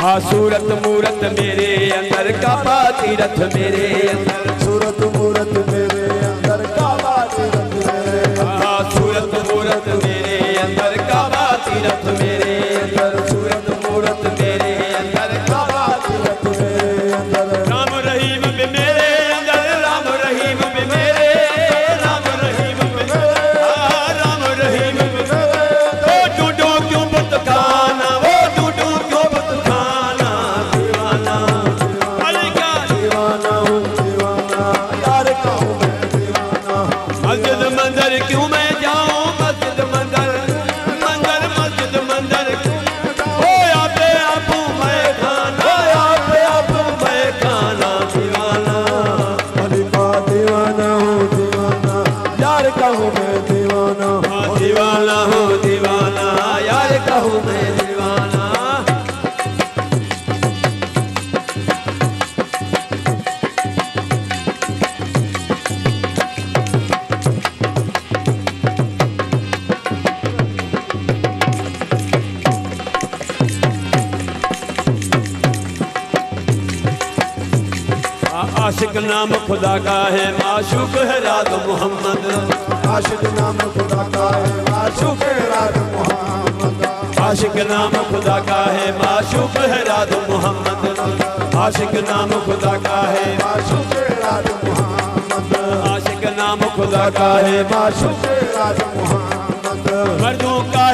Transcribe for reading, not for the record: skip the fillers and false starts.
हाँ सूरत मूरत मेरे अंदर काबा तीरथ मेरे अंदर, सूरत मूरत मेरे अंदर काबा तीरथ मेरे अंदर, हाँ सूरत मूरत मेरे अंदर काबा तीरथ मेरे अंदर, सूरत मूरत मेरे अंदर काबा तीरथ मेरे अंदर। राम रहीम भी मेरे अंदर, राम रहीम भी मेरे, राम रहीम भी मेरे, हाँ राम रहीम भी मेरे। वो डूडू क्यों बुत खाना, वो डूडू क्यों बुत खाना, दीवाना अली का दीवाना हूँ दीवाना, यार का हूँ मैं दीवाना। मस्जिद मंदिर क्यों मैं जाऊं, मस्जिद मंदिर मंदिर मस्जिद मंदिर, ओ आपे आपू मैं खाना, आपे आपू मैं खाना, दीवाना अली का दीवाना हूँ दीवाना, यार का हूँ मैं दीवाना। हाँ दीवाना हूँ दीवाना, यार का हूँ मैं दीवाना। आशिक नाम खुदा का है, माशूक है रात मोहम्मद, आशिक नाम खुदा का है, माशूक है रात मोहम्मद। आशिक नाम खुदा का है, माशूक है रात मोहम्मद, आशिक नाम खुदा का है, माशूक है रात मोहम्मद, आशिक नाम खुदा का है, माशूक है रात मोहम्मद। मर्दों का